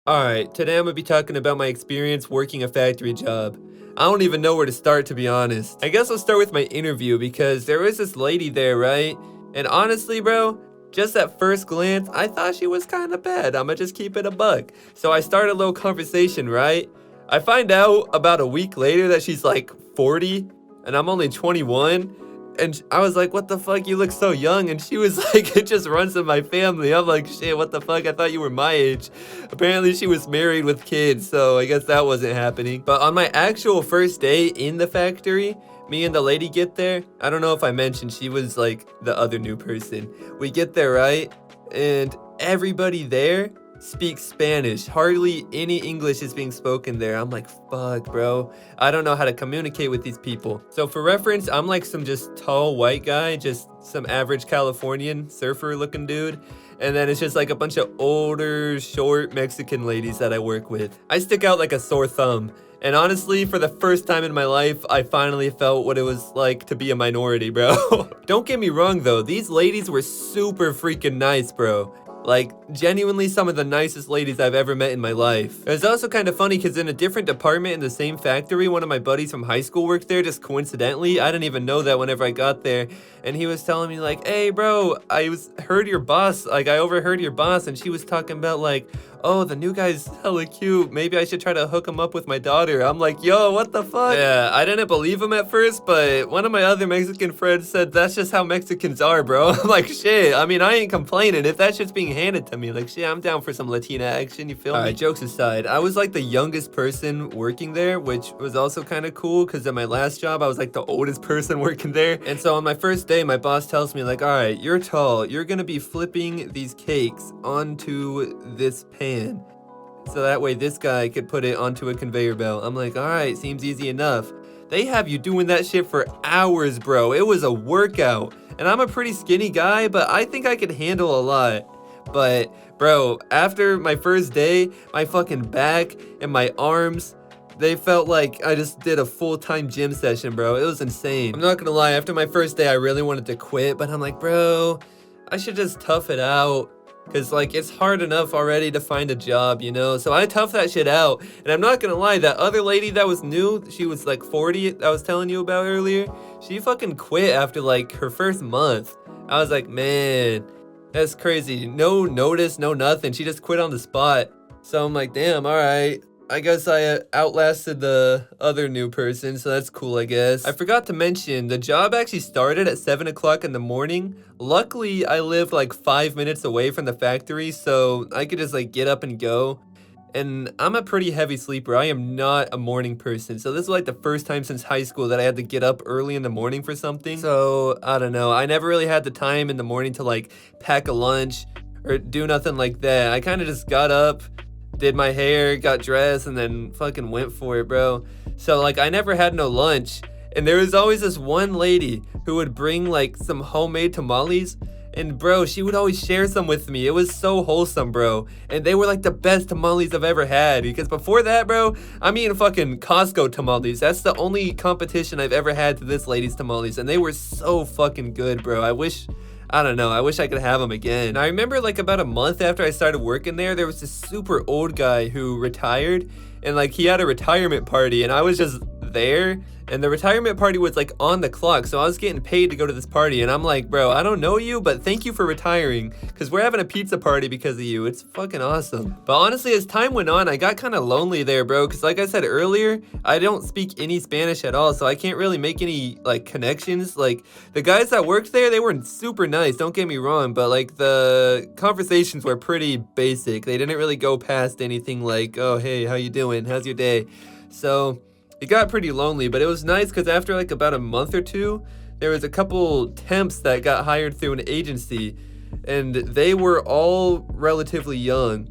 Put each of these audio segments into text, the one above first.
Alright, today I'm gonna be talking about my experience working a factory job. I don't even know where to start, to be honest. I guess I'll start with my interview because there was this lady there, right? And honestly, bro, just at first glance, I thought she was kind of bad. I'ma just keep it a buck. So I started a little conversation, right? I find out about a week later that she's like 40 and I'm only 21. And I was like, what the fuck? You look so young. And she was like, it just runs in my family. I'm like, shit, what the fuck? I thought you were my age. Apparently she was married with kids, so I guess that wasn't happening. But on my actual first day in the factory, me and the lady get there. I don't know if I mentioned she was like the other new person. We get there, right? And everybody there speaks Spanish. Hardly any English is being spoken there. I'm like, fuck, bro. I don't know how to communicate with these people. So for reference, I'm like some just tall white guy, just some average Californian surfer looking dude. And then it's just like a bunch of older, short Mexican ladies that I work with. I stick out like a sore thumb. And honestly, for the first time in my life, I finally felt what it was like to be a minority, bro. Don't get me wrong though, these ladies were super freaking nice, bro. Like, genuinely some of the nicest ladies I've ever met in my life. It was also kind of funny because in a different department in the same factory, one of my buddies from high school worked there just coincidentally. I didn't even know that whenever I got there. And he was telling me like, hey bro, I overheard your boss, and she was talking about like, oh, the new guy's hella cute. Maybe I should try to hook him up with my daughter. I'm like, yo, what the fuck? Yeah, I didn't believe him at first, but one of my other Mexican friends said that's just how Mexicans are, bro. I'm like, shit, I mean, I ain't complaining. If that shit's being handed to me, like, shit, I'm down for some Latina action, you feel me? Alright, jokes aside, I was like the youngest person working there, which was also kind of cool, because at my last job, I was like the oldest person working there. And so on my first day, my boss tells me like, alright, you're tall. You're gonna be flipping these cakes onto this pan. So that way this guy could put it onto a conveyor belt. I'm like, alright, seems easy enough. They have you doing that shit for hours, bro. It was a workout. And I'm a pretty skinny guy, but I think I could handle a lot. But, bro, after my first day, my fucking back and my arms, they felt like I just did a full-time gym session, bro. It was insane. I'm not gonna lie, after my first day, I really wanted to quit, but I'm like, bro, I should just tough it out. Cause like, it's hard enough already to find a job, you know? So I toughed that shit out. And I'm not gonna lie, that other lady that was new, she was like 40, that I was telling you about earlier. She fucking quit after like her first month. I was like, man, that's crazy. No notice, no nothing. She just quit on the spot. So I'm like, damn, alright. I guess I outlasted the other new person, so that's cool, I guess. I forgot to mention, the job actually started at 7 o'clock in the morning. Luckily, I live like 5 minutes away from the factory, so I could just like get up and go. And I'm a pretty heavy sleeper. I am not a morning person. So this was like the first time since high school that I had to get up early in the morning for something. So I don't know. I never really had the time in the morning to like pack a lunch or do nothing like that. I kind of just got up, did my hair, got dressed, and then fucking went for it, bro. So like, I never had no lunch. And there was always this one lady who would bring like some homemade tamales. And bro, she would always share some with me. It was so wholesome, bro. And they were like the best tamales I've ever had. Because before that, bro, I'm eating fucking Costco tamales. That's the only competition I've ever had to this lady's tamales. And they were so fucking good, bro. I don't know, I wish I could have them again. I remember like about a month after I started working there was this super old guy who retired. And like, he had a retirement party and I was just there. And the retirement party was like on the clock, so I was getting paid to go to this party. And I'm like, bro, I don't know you, but thank you for retiring, because we're having a pizza party because of you. It's fucking awesome. But honestly, as time went on, I got kind of lonely there, bro, because like I said earlier, I don't speak any Spanish at all, so I can't really make any like connections. Like, the guys that worked there, they were super nice, don't get me wrong, but like the conversations were pretty basic. They didn't really go past anything like, oh, hey, how you doing? How's your day? So it got pretty lonely, but it was nice because after like about a month or two, there was a couple temps that got hired through an agency, and they were all relatively young,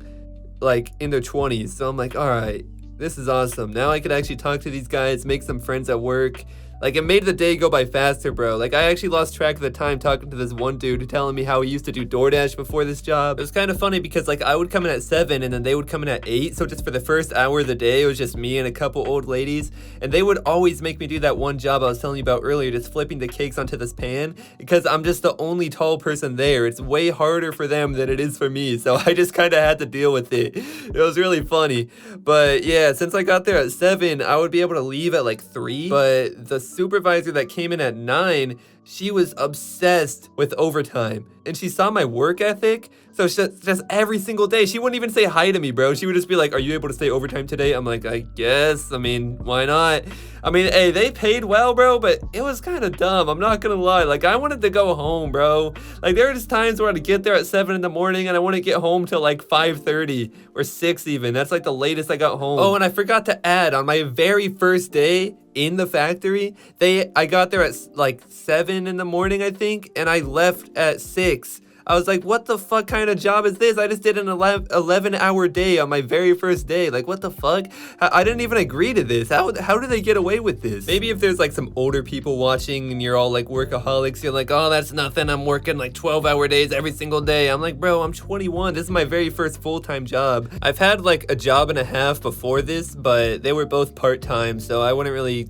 like in their 20s. So I'm like, all right, this is awesome. Now I could actually talk to these guys, make some friends at work. Like, it made the day go by faster, bro. Like, I actually lost track of the time talking to this one dude telling me how he used to do DoorDash before this job. It was kind of funny because, like, I would come in at 7 and then they would come in at 8. So just for the first hour of the day, it was just me and a couple old ladies. And they would always make me do that one job I was telling you about earlier, just flipping the cakes onto this pan, because I'm just the only tall person there. It's way harder for them than it is for me. So I just kind of had to deal with it. It was really funny. But yeah, since I got there at 7, I would be able to leave at like 3. But the supervisor that came in at 9, she was obsessed with overtime, and she saw my work ethic. So just every single day, she wouldn't even say hi to me, bro. She would just be like, "Are you able to stay overtime today?" I'm like, "I guess. I mean, why not?" I mean, hey, they paid well, bro, but it was kind of dumb. I'm not gonna lie. Like, I wanted to go home, bro. Like, there were just times where I'd get there at 7 in the morning, and I wouldn't get home till like 5:30 or 6 even. That's like the latest I got home. Oh, and I forgot to add, on my very first day in the factory, I got there at like 7 in the morning, I think, and I left at 6. I was like, what the fuck kind of job is this? I just did an 11-hour day on my very first day. Like, what the fuck? I didn't even agree to this. How do they get away with this? Maybe if there's like some older people watching and you're all like workaholics, you're like, oh, that's nothing. I'm working like 12-hour days every single day. I'm like, bro, I'm 21. This is my very first full-time job. I've had like a job and a half before this, but they were both part-time, so I wouldn't really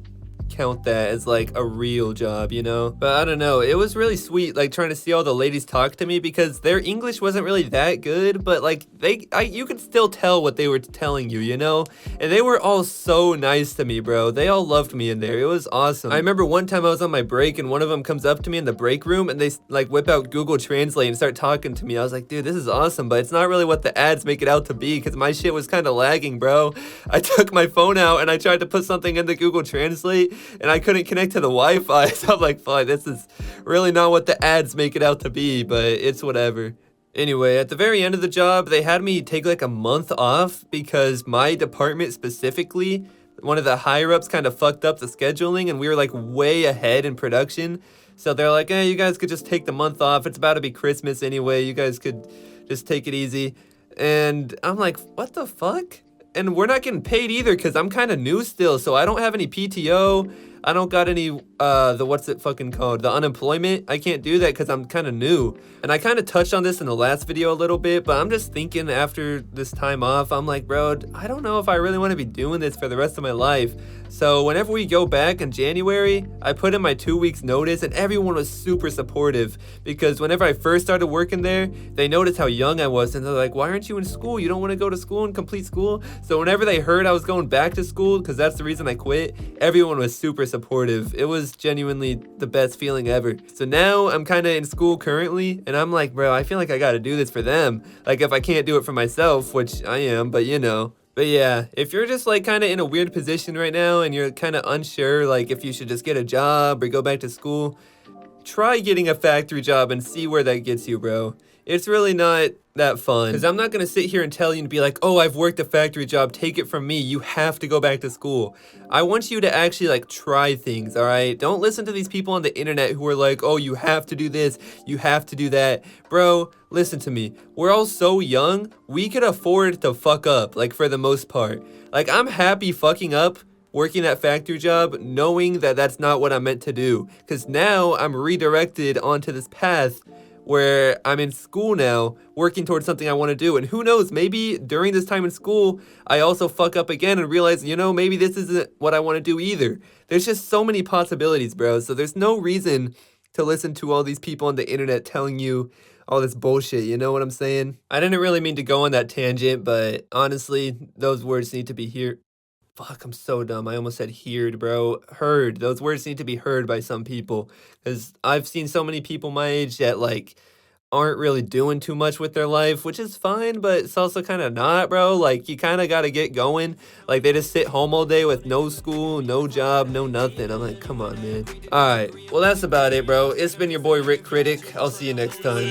count that as like a real job, you know? But I don't know, it was really sweet, like trying to see all the ladies talk to me, because their English wasn't really that good, but like you could still tell what they were telling you, you know? And they were all so nice to me, bro. They all loved me in there. It was awesome. I remember one time I was on my break and one of them comes up to me in the break room and they like whip out Google Translate and start talking to me. I was like, dude, this is awesome, but it's not really what the ads make it out to be, because my shit was kind of lagging, bro. I took my phone out and I tried to put something into Google Translate and I couldn't connect to the Wi-Fi. So I'm like, fuck, this is really not what the ads make it out to be, but it's whatever. Anyway, at the very end of the job, they had me take like a month off because my department specifically, one of the higher ups kind of fucked up the scheduling and we were like way ahead in production. So they're like, hey, you guys could just take the month off. It's about to be Christmas anyway. You guys could just take it easy. And I'm like, what the fuck? And we're not getting paid either because I'm kind of new still, so I don't have any PTO. I don't got any, what's it fucking called? The unemployment. I can't do that because I'm kind of new. And I kind of touched on this in the last video a little bit, but I'm just thinking after this time off, I'm like, bro, I don't know if I really want to be doing this for the rest of my life. So whenever we go back in January, I put in my 2 weeks notice and everyone was super supportive because whenever I first started working there, they noticed how young I was and they're like, why aren't you in school? You don't want to go to school and complete school? So whenever they heard I was going back to school, because that's the reason I quit, everyone was super supportive. It was genuinely the best feeling ever. So now I'm kind of in school currently and I'm like, bro, I feel like I got to do this for them. Like if I can't do it for myself, which I am, but you know. But yeah, if you're just like kind of in a weird position right now and you're kind of unsure like if you should just get a job or go back to school, try getting a factory job and see where that gets you, bro. It's really not that fun. Because I'm not going to sit here and tell you and be like, oh, I've worked a factory job, take it from me, you have to go back to school. I want you to actually like try things, all right? Don't listen to these people on the internet who are like, oh, you have to do this, you have to do that. Bro, listen to me. We're all so young, we could afford to fuck up, like for the most part. Like I'm happy fucking up working that factory job, knowing that that's not what I meant to do. Because now I'm redirected onto this path where I'm in school now, working towards something I want to do. And who knows, maybe during this time in school, I also fuck up again and realize, you know, maybe this isn't what I want to do either. There's just so many possibilities, bro. So there's no reason to listen to all these people on the internet telling you all this bullshit, you know what I'm saying? I didn't really mean to go on that tangent, but honestly, those words need to be here. Fuck, I'm so dumb. I almost said heard, bro. Heard. Those words need to be heard by some people. Because I've seen so many people my age that, like, aren't really doing too much with their life, which is fine, but it's also kind of not, bro. Like, you kind of got to get going. Like, they just sit home all day with no school, no job, no nothing. I'm like, come on, man. All right. Well, that's about it, bro. It's been your boy, Rick Critic. I'll see you next time.